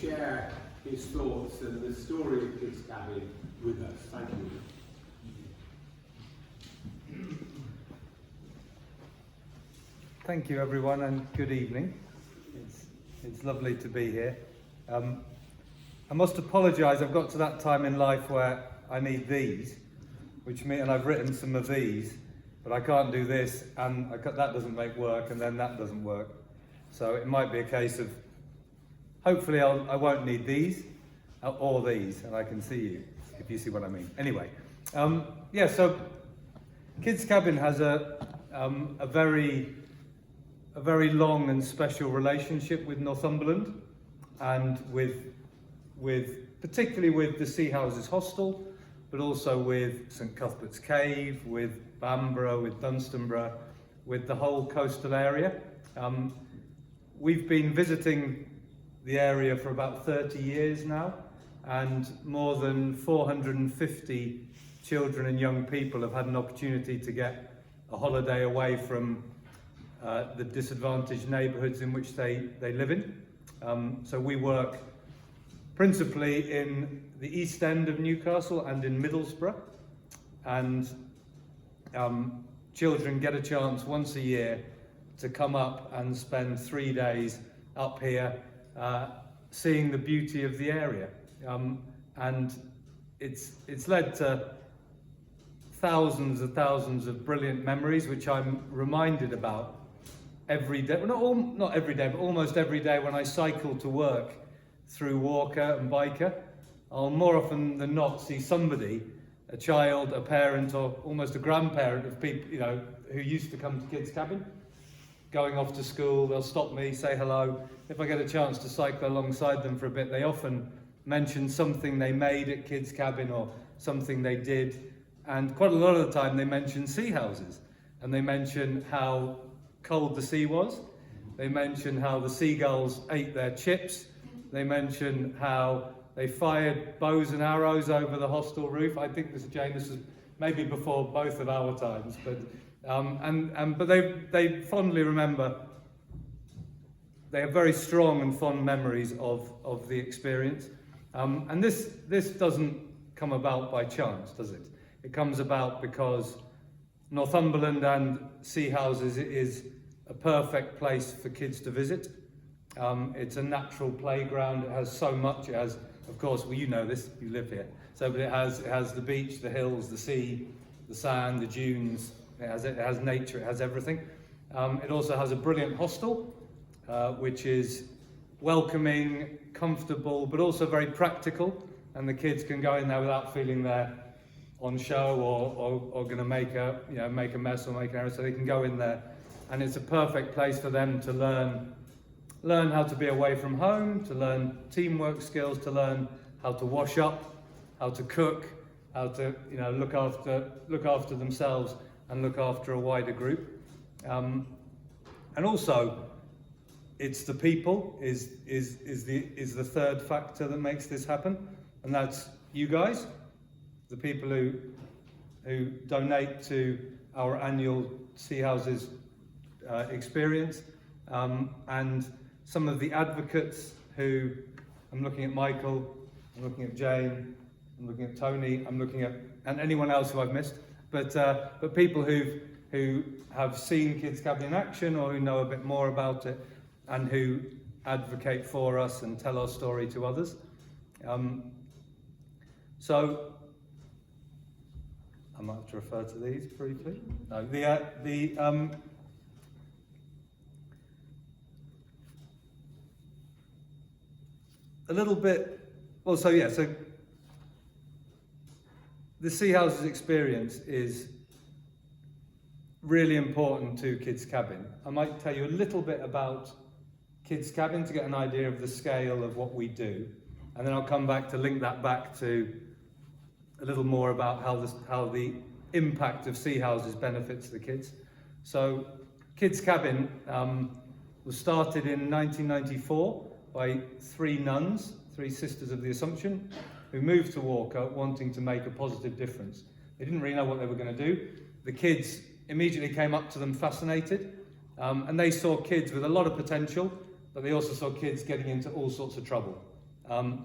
share his thoughts and the story of Kids Cabin with us. Thank you. Thank you, everyone, and good evening. It's lovely to be here. I must apologise. I've got to that time in life where I need these, and I've written some of these, but I can't do this, and that doesn't make work, and then that doesn't work. So it might be a case of, hopefully I won't need these or these, and I can see you, if you see what I mean. Anyway, so Kids Cabin has a very long and special relationship with Northumberland, and particularly with the Sea Houses Hostel, but also with St Cuthbert's Cave, with Bamborough, with Dunstanburgh, with the whole coastal area. We've been visiting the area for about 30 years now, and more than 450 children and young people have had an opportunity to get a holiday away from the disadvantaged neighbourhoods in which they live in. So we work principally in the East End of Newcastle and in Middlesbrough, and children get a chance once a year to come up and spend 3 days up here seeing the beauty of the area, and it's led to thousands and thousands of brilliant memories, which I'm reminded about every day. Well, not every day, but almost every day when I cycle to work through Walker and Byker. I'll more often than not see somebody, a child, a parent, or almost a grandparent of people, who used to come to Kids Cabin, going off to school. They'll stop me, say hello. If I get a chance to cycle alongside them for a bit, they often mention something they made at Kids Cabin or something they did. And quite a lot of the time they mention sea houses, and they mention how cold the sea was. They mention how the seagulls ate their chips. They mention how they fired bows and arrows over the hostel roof. I think this is maybe before both of our times, but they fondly remember. They have very strong and fond memories of the experience, and this doesn't come about by chance, does it? It comes about because Northumberland and Sea Houses is a perfect place for kids to visit. It's a natural playground. It has so much. It has, of course, well, you know this, you live here. So, but it has the beach, the hills, the sea, the sand, the dunes. It has nature. It has everything. It also has a brilliant hostel, which is welcoming, comfortable, but also very practical. And the kids can go in there without feeling they're on show or going to make a mess or make an error. So they can go in there, and it's a perfect place for them to learn how to be away from home, to learn teamwork skills, to learn how to wash up, how to cook, how to look after themselves and look after a wider group. And also, it's the people is the third factor that makes this happen, and that's you guys, the people who donate to our annual Sea Houses experience, and some of the advocates who, I'm looking at Michael, I'm looking at Jane, I'm looking at Tony, I'm looking at, and anyone else who I've missed, but people who have seen Kids Cabin in action or who know a bit more about it and who advocate for us and tell our story to others. So I might have to refer to these briefly. No, a little bit. Well, so the Sea Houses experience is really important to Kids Cabin. I might tell you a little bit about Kids Cabin to get an idea of the scale of what we do, and then I'll come back to link that back to a little more about how the impact of Sea Houses benefits the kids. So Kids Cabin was started in 1994 by three nuns, three sisters of the Assumption, who moved to Walker wanting to make a positive difference. They didn't really know what they were going to do. The kids immediately came up to them fascinated, and they saw kids with a lot of potential, but they also saw kids getting into all sorts of trouble.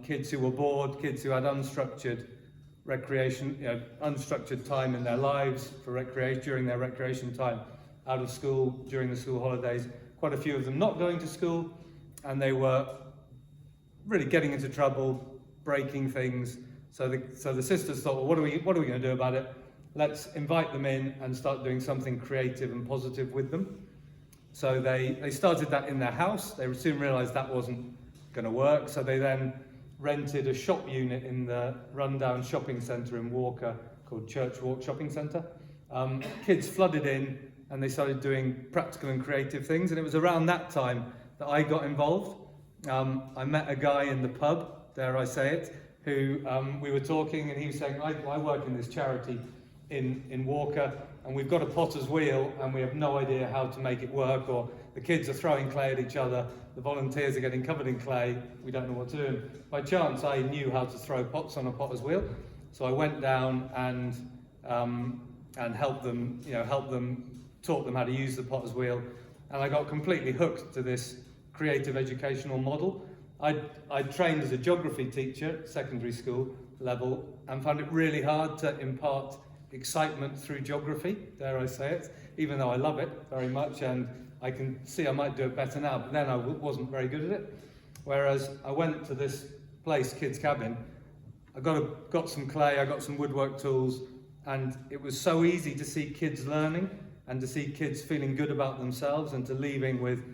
kids who were bored, kids who had unstructured recreation, unstructured time in their lives for recreation, during their recreation time, out of school, during the school holidays. Quite a few of them not going to school, and they were really getting into trouble, breaking things. So the sisters thought, well, what are we going to do about it? Let's invite them in and start doing something creative and positive with them. So they started that in their house. They soon realised that wasn't going to work, so they then rented a shop unit in the rundown shopping centre in Walker called Church Walk Shopping Centre. Kids flooded in and they started doing practical and creative things, and it was around that time that I got involved. I met a guy in the pub, dare I say it, who we were talking, and he was saying, I work in this charity in Walker, and we've got a potter's wheel and we have no idea how to make it work, or the kids are throwing clay at each other, the volunteers are getting covered in clay, we don't know what to do. And by chance I knew how to throw pots on a potter's wheel, so I went down and helped them, taught them how to use the potter's wheel, and I got completely hooked to this creative educational model. I trained as a geography teacher at secondary school level and found it really hard to impart excitement through geography, dare I say it, even though I love it very much, and I can see I might do it better now, but then I wasn't very good at it. Whereas I went to this place, Kids Cabin, I got some clay, I got some woodwork tools, and it was so easy to see kids learning and to see kids feeling good about themselves and to leaving with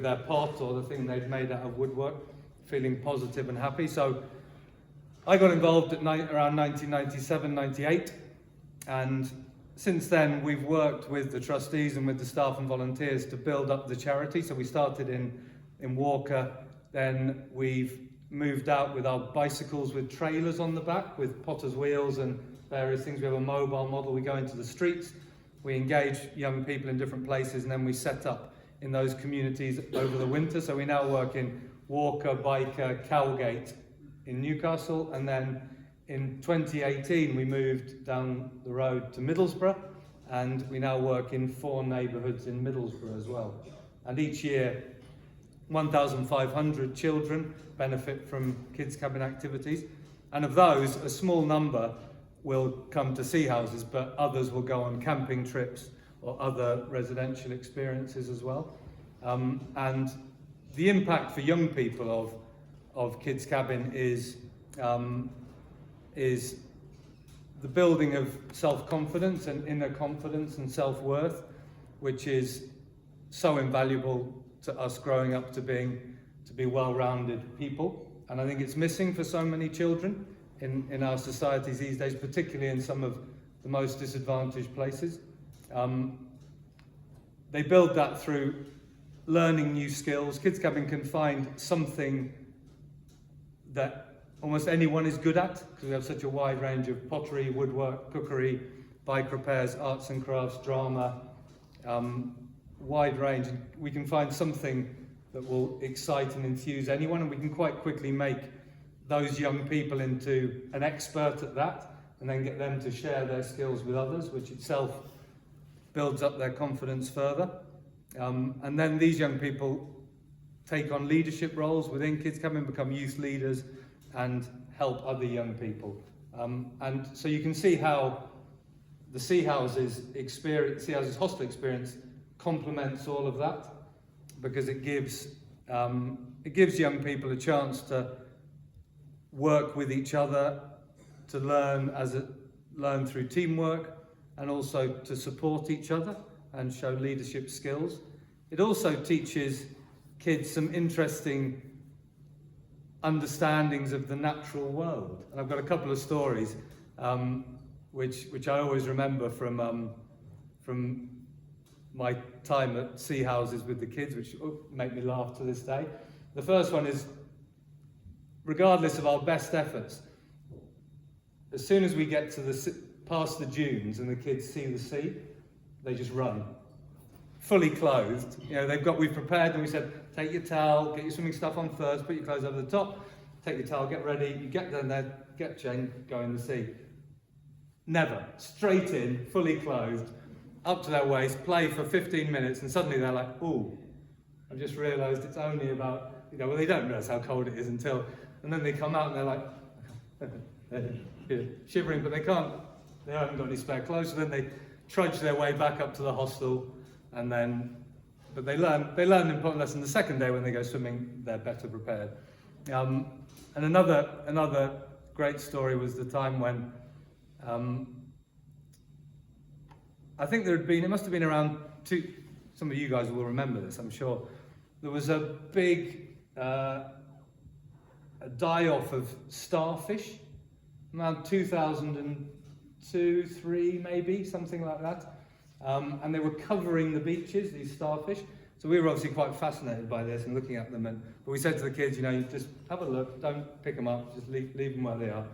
their pot or the thing they'd made out of woodwork, feeling positive and happy. So I got involved at around 1997, 98, and since then we've worked with the trustees and with the staff and volunteers to build up the charity. So we started in Walker, then we've moved out with our bicycles with trailers on the back, with potter's wheels and various things. We have a mobile model, we go into the streets, we engage young people in different places, and then we set up in those communities over the winter. So we now work in Walker, Byker, Cowgate in Newcastle, and then in 2018 we moved down the road to Middlesbrough, and we now work in 4 neighbourhoods in Middlesbrough as well. And each year 1,500 children benefit from Kids Cabin activities, and of those a small number will come to sea houses, but others will go on camping trips or other residential experiences as well. And the impact for young people of Kids Cabin is the building of self-confidence and inner confidence and self-worth, which is so invaluable to us growing up to be well-rounded people. And I think it's missing for so many children in our societies these days, particularly in some of the most disadvantaged places. They build that through learning new skills. Kids Cabin can find something that almost anyone is good at, because we have such a wide range of pottery, woodwork, cookery, bike repairs, arts and crafts, drama, wide range. We can find something that will excite and enthuse anyone, and we can quite quickly make those young people into an expert at that, and then get them to share their skills with others, which itself builds up their confidence further. And then these young people take on leadership roles within Kids Cabin, become youth leaders, and help other young people. And so you can see how the Sea Houses hostel experience complements all of that, because it gives young people a chance to work with each other, to learn through teamwork, and also to support each other and show leadership skills. It also teaches kids some interesting understandings of the natural world. And I've got a couple of stories which I always remember from my time at Sea Houses with the kids, which make me laugh to this day. The first one is, regardless of our best efforts, as soon as we get to past the dunes and the kids see the sea, they just run, fully clothed. We've prepared them. We said, take your towel, get your swimming stuff on first, put your clothes over the top, take your towel, get ready. You get there, get changed, go in the sea. Never, straight in, fully clothed, up to their waist, play for 15 minutes, and suddenly they're like, ooh, I've just realised it's only about, they don't realise how cold it is until and then they come out and they're like shivering, but they haven't got any spare clothes, so then they trudge their way back up to the hostel, and then, but they learn an important lesson. The second day when they go swimming, they're better prepared. And another great story was the time when, I think it must have been around some of you guys will remember this, I'm sure. There was a big a die-off of starfish, around 2002, 3 maybe, something like that. And they were covering the beaches, these starfish. So we were obviously quite fascinated by this and looking at them. But we said to the kids, you just have a look, don't pick them up, just leave them where they are.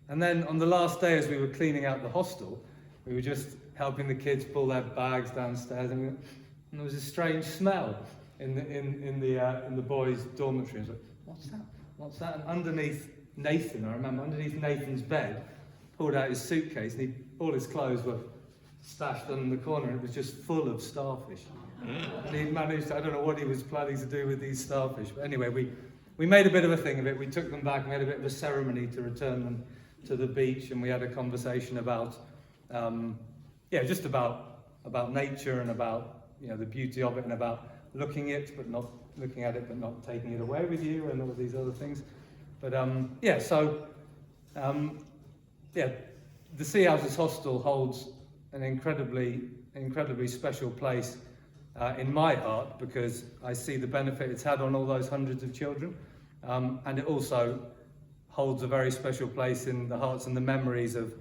And then on the last day, as we were cleaning out the hostel, we were just helping the kids pull their bags downstairs, and there was a strange smell in the boys' dormitory. I was like, what's that? What's that? And underneath Nathan, I remember, underneath Nathan's bed, pulled out his suitcase, and all his clothes were stashed in the corner, and it was just full of starfish. And he managed, I don't know what he was planning to do with these starfish, but anyway, we made a bit of a thing of it. We took them back, we had a bit of a ceremony to return them to the beach, and we had a conversation about, just about nature and about the beauty of it, and about looking at it but not taking it away with you, and all of these other things. But the Sea Houses Hostel holds an incredibly special place in my heart, because I see the benefit it's had on all those hundreds of children, and it also holds a very special place in the hearts and the memories of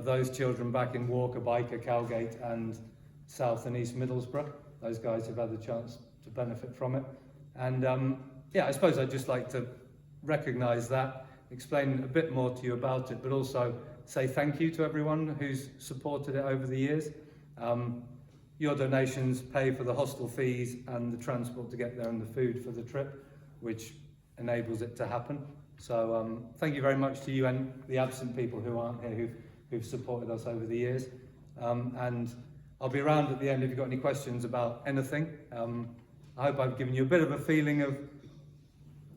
those children back in Walker, Byker, Cowgate and South and East Middlesbrough. Those guys have had the chance to benefit from it. And I suppose I'd just like to recognise that, explain a bit more to you about it, but also say thank you to everyone who's supported it over the years. Your donations pay for the hostel fees and the transport to get there and the food for the trip, which enables it to happen. So thank you very much to you and the absent people who aren't here, who've supported us over the years. And I'll be around at the end if you've got any questions about anything. I hope I've given you a bit of a feeling of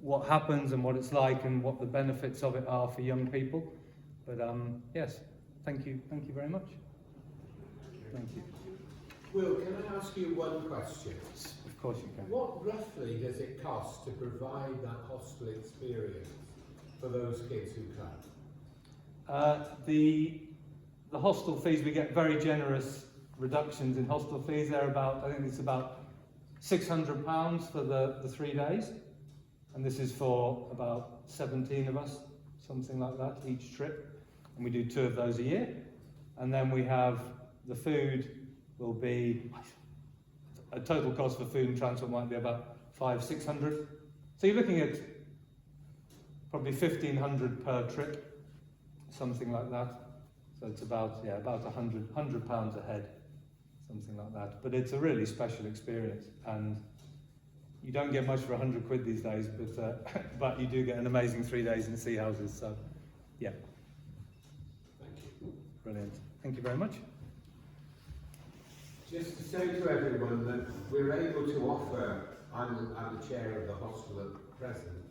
what happens and what it's like and what the benefits of it are for young people. But yes, thank you very much. Thank you. Will, can I ask you one question? Of course you can. What roughly does it cost to provide that hostel experience for those kids who come? The hostel fees, we get very generous reductions in hostel fees. They're about, I think it's about £600 for the 3 days. And this is for about 17 of us, something like that, each trip. And we do 2 of those a year. And then we have the food will be, a total cost for food and transport might be about £500-600. So you're looking at probably £1,500 per trip, something like that. So it's about £100 a head, something like that. But it's a really special experience, and you don't get much for £100 these days, but you do get an amazing 3 days in Sea Houses. So, yeah. Thank you. Brilliant. Thank you very much. Just to say to everyone that we're able to offer, I'm the chair of the hostel at present,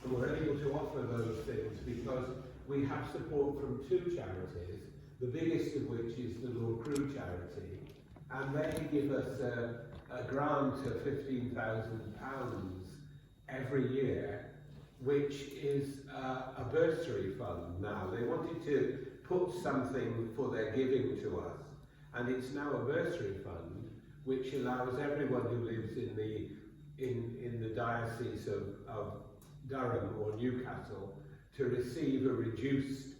and we're able to offer those things because we have support from 2 charities, the biggest of which is the Law Crew charity, and they give us a grant of £15,000 every year, which is a bursary fund now. They wanted to put something for their giving to us, and it's now a bursary fund which allows everyone who lives in the diocese of Durham or Newcastle to receive a reduced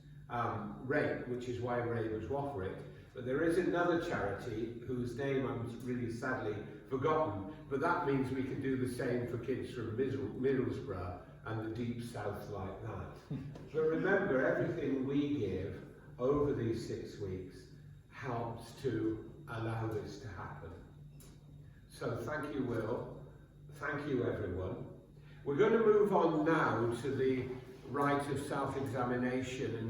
rate, which is why we're able to offer it. But there is another charity whose name I'm really sadly forgotten, but that means we can do the same for kids from Middlesbrough and the deep south like that. But remember, everything we give over these 6 weeks helps to allow this to happen. So thank you, Will. Thank you, everyone. We're going to move on now to the right of self-examination.